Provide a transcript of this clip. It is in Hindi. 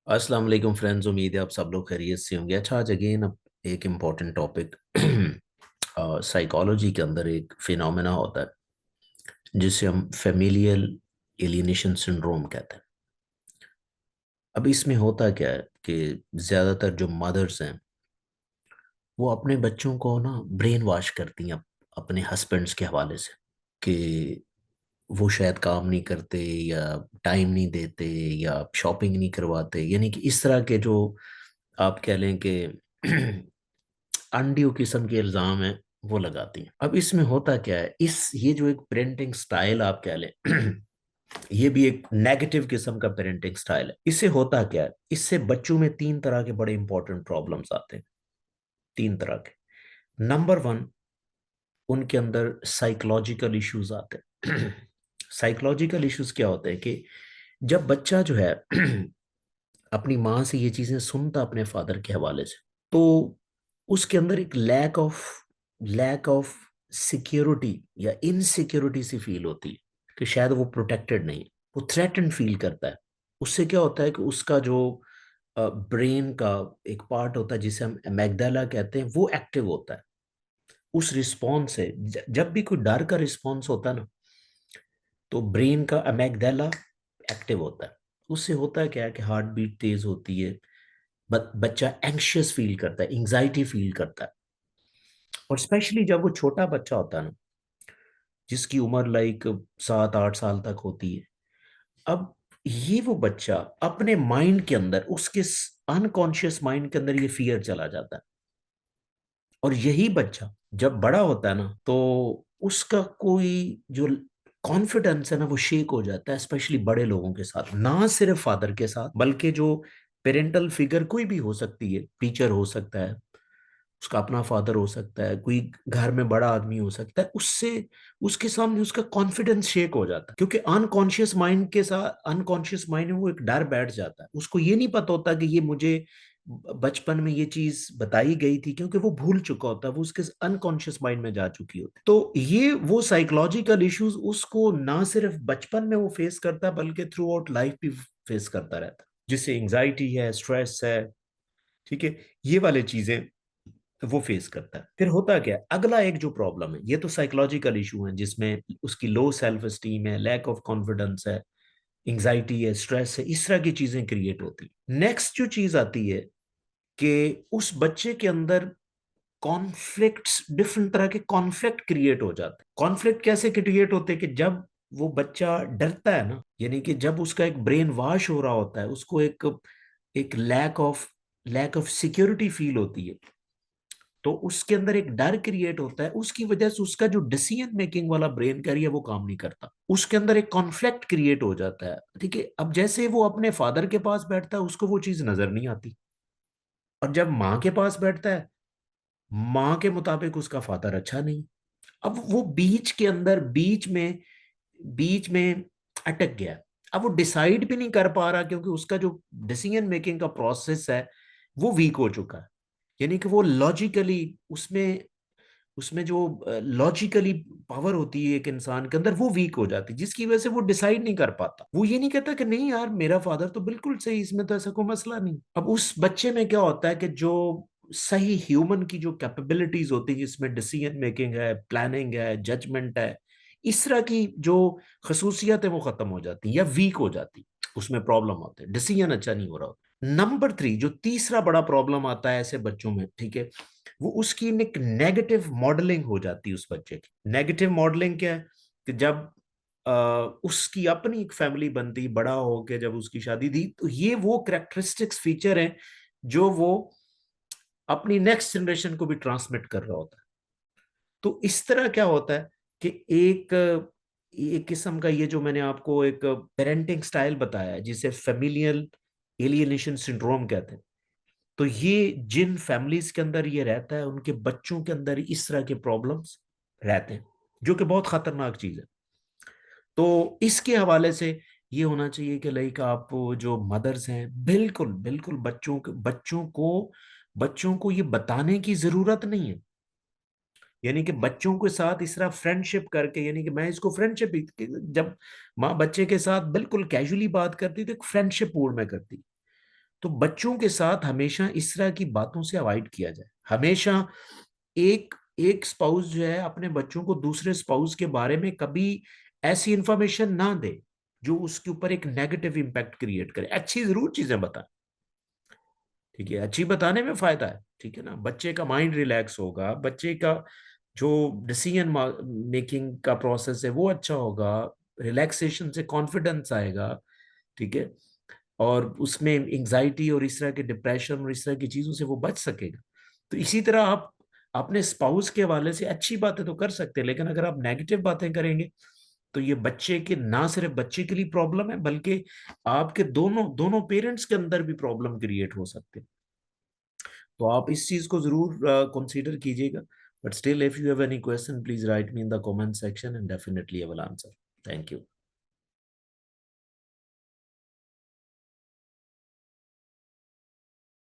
अस्सलाम वालेकुम फ्रेंड्स। उम्मीद है आप सब लोग खैरियत से होंगे। अच्छा, आज अगेन अब एक इम्पॉर्टेंट टॉपिक। साइकोलॉजी के अंदर एक फिनोमेना होता है जिसे हम फेमिलियल एलियनेशन सिंड्रोम कहते हैं। अब इसमें होता क्या है कि ज़्यादातर जो मदर्स हैं वो अपने बच्चों को ना ब्रेन वॉश करती हैं अपने हस्बैंड्स के हवाले से कि वो शायद काम नहीं करते या टाइम नहीं देते या शॉपिंग नहीं करवाते, यानी कि इस तरह के जो आप कह लें कि अनड्यू किस्म के इल्जाम है वो लगाती हैं। अब इसमें होता क्या है, इस ये जो एक पेरेंटिंग स्टाइल आप कह लें ये भी एक नेगेटिव किस्म का पेरेंटिंग स्टाइल है। इससे होता क्या है, इससे बच्चों में तीन तरह के बड़े इंपॉर्टेंट प्रॉब्लम्स आते हैं। तीन तरह के। नंबर वन, उनके अंदर साइकोलॉजिकल इश्यूज आते हैं। साइकोलॉजिकल इश्यूज क्या होते हैं कि जब बच्चा जो है अपनी माँ से ये चीजें सुनता अपने फादर के हवाले से, तो उसके अंदर एक लैक ऑफ सिक्योरिटी या इनसिक्योरिटी सी फील होती है कि शायद वो प्रोटेक्टेड नहीं है, वो थ्रेटन्ड फील करता है। उससे क्या होता है कि उसका जो ब्रेन का एक पार्ट होता है जिसे हम एमेग्डाला कहते हैं, वो एक्टिव होता है। उस रिस्पॉन्स से जब भी कोई डर का रिस्पॉन्स होता है ना, तो ब्रेन का अमेगडाला एक्टिव होता है। उससे होता है क्या है कि हार्ट बीट तेज होती है, बच्चा एंग्शियस फील करता है, एंग्जाइटी फील करता है। और स्पेशली जब वो छोटा बच्चा होता है ना, जिसकी उम्र लाइक 7-8 साल तक होती है। अब ये वो बच्चा अपने माइंड के अंदर, उसके अनकॉन्शियस माइंड के अंदर ये फियर चला जाता है। और यही बच्चा जब बड़ा होता है ना, तो उसका कोई जो कॉन्फिडेंस है ना वो शेक हो जाता है, स्पेशली बड़े लोगों के साथ, ना सिर्फ फादर के साथ बल्कि जो पेरेंटल फिगर कोई भी हो सकती है, टीचर हो सकता है, उसका अपना फादर हो सकता है, कोई घर में बड़ा आदमी हो सकता है, उससे उसके सामने उसका कॉन्फिडेंस शेक हो जाता है, क्योंकि अनकॉन्शियस माइंड में वो एक डर बैठ जाता है। उसको ये नहीं पता होता कि ये मुझे बचपन में ये चीज बताई गई थी, क्योंकि वो भूल चुका होता है, वो उसके अनकॉन्शियस माइंड में जा चुकी होती है। तो ये वो साइकोलॉजिकल इश्यूज उसको ना सिर्फ बचपन में वो फेस करता है बल्कि थ्रू आउट लाइफ भी फेस करता रहता है, जिससे एंग्जाइटी है, स्ट्रेस है, ठीक है, ये वाले चीजें वो फेस करता है। फिर होता क्या है, अगला एक जो प्रॉब्लम है, ये तो साइकोलॉजिकल इशू है जिसमें उसकी लो सेल्फ एस्टीम है, लैक ऑफ कॉन्फिडेंस है, एंग्जाइटी है, स्ट्रेस है, इस तरह की चीजें क्रिएट होती है। नेक्स्ट जो चीज आती है कि उस बच्चे के अंदर कॉन्फ्लिक्ट्स, डिफरेंट तरह के कॉन्फ्लिक्ट क्रिएट हो जाते हैं। कॉन्फ्लिक्ट कैसे क्रिएट होते हैं कि जब वो बच्चा डरता है ना, यानी कि जब उसका एक ब्रेन वॉश हो रहा होता है, उसको एक एक लैक ऑफ सिक्योरिटी फील होती है, तो उसके अंदर एक डर क्रिएट होता है, उसकी वजह से उसका जो डिसीजन मेकिंग वाला ब्रेन का है वो काम नहीं करता, उसके अंदर एक कॉन्फ्लिक्ट क्रिएट हो जाता है। ठीक है, अब जैसे वो अपने फादर के पास बैठता है उसको वो चीज नजर नहीं आती, और जब माँ के पास बैठता है, माँ के मुताबिक उसका फादर अच्छा नहीं। अब वो बीच में अटक गया। अब वो डिसाइड भी नहीं कर पा रहा, क्योंकि उसका जो डिसीजन मेकिंग का प्रोसेस है वो वीक हो चुका है। यानी कि वो लॉजिकली, उसमें उसमें जो लॉजिकली पावर होती है एक इंसान के अंदर, वो वीक हो जाती है, जिसकी वजह से वो डिसाइड नहीं कर पाता। वो ये नहीं कहता कि नहीं यार, मेरा फादर तो बिल्कुल सही, इसमें तो ऐसा कोई मसला नहीं। अब उस बच्चे में क्या होता है कि जो सही ह्यूमन की जो कैपेबिलिटीज होती है, जिसमें डिसीजन मेकिंग है, प्लानिंग है, जजमेंट है, इस तरह की जो खसूसियत है वो खत्म हो जाती है या वीक हो जाती है, उसमें प्रॉब्लम होता है, डिसीजन अच्छा नहीं हो रहा होता। नंबर थ्री, जो तीसरा बड़ा प्रॉब्लम आता है ऐसे बच्चों में, ठीक है, वो उसकी एक नेगेटिव मॉडलिंग हो जाती है उस बच्चे की। नेगेटिव मॉडलिंग क्या है कि जब उसकी अपनी एक फैमिली बनती, बड़ा होके जब उसकी शादी थी, तो ये वो करेक्टरिस्टिक्स फीचर हैं जो वो अपनी नेक्स्ट जनरेशन को भी ट्रांसमिट कर रहा होता है। तो इस तरह क्या होता है कि एक एक किस्म का, ये जो मैंने आपको एक पेरेंटिंग स्टाइल बताया है जिसे फेमिलियल एलियनेशन सिंड्रोम कहते हैं, तो ये जिन फैमिलीज के अंदर ये रहता है, उनके बच्चों के अंदर इस तरह के प्रॉब्लम्स रहते हैं, जो कि बहुत खतरनाक चीज है। तो इसके हवाले से ये होना चाहिए कि लाइक आप जो मदर्स हैं, बिल्कुल बिल्कुल बच्चों को ये बताने की जरूरत नहीं है। यानी कि बच्चों के साथ इस तरह फ्रेंडशिप करके, यानी कि मैं इसको फ्रेंडशिप, जब माँ बच्चे के साथ बिल्कुल कैजुअली बात करती तो एक फ्रेंडशिप मूड में करती, तो बच्चों के साथ हमेशा इस तरह की बातों से अवॉइड किया जाए। हमेशा एक एक स्पाउस जो है अपने बच्चों को दूसरे स्पाउस के बारे में कभी ऐसी इंफॉर्मेशन ना दे जो उसके ऊपर एक नेगेटिव इंपैक्ट क्रिएट करे। अच्छी जरूर चीजें बताएं, ठीक है, अच्छी बताने में फायदा है, ठीक है ना, बच्चे का माइंड रिलैक्स होगा, बच्चे का जो डिसीजन मेकिंग का प्रोसेस है वो अच्छा होगा, रिलैक्सेशन से कॉन्फिडेंस आएगा, ठीक है, और उसमें एंजाइटी और इस तरह के डिप्रेशन और इस तरह की चीजों से वो बच सकेगा। तो इसी तरह आप अपने स्पाउस के हवाले से अच्छी बातें तो कर सकते हैं, लेकिन अगर आप नेगेटिव बातें करेंगे तो ये बच्चे के, ना सिर्फ बच्चे के लिए प्रॉब्लम है, बल्कि आपके दोनों दोनों पेरेंट्स के अंदर भी प्रॉब्लम क्रिएट हो सकते हैं। तो आप इस चीज को जरूर कंसीडर कीजिएगा। But still if you have any question please right me in the comment section and definitely I will answer. Thank you.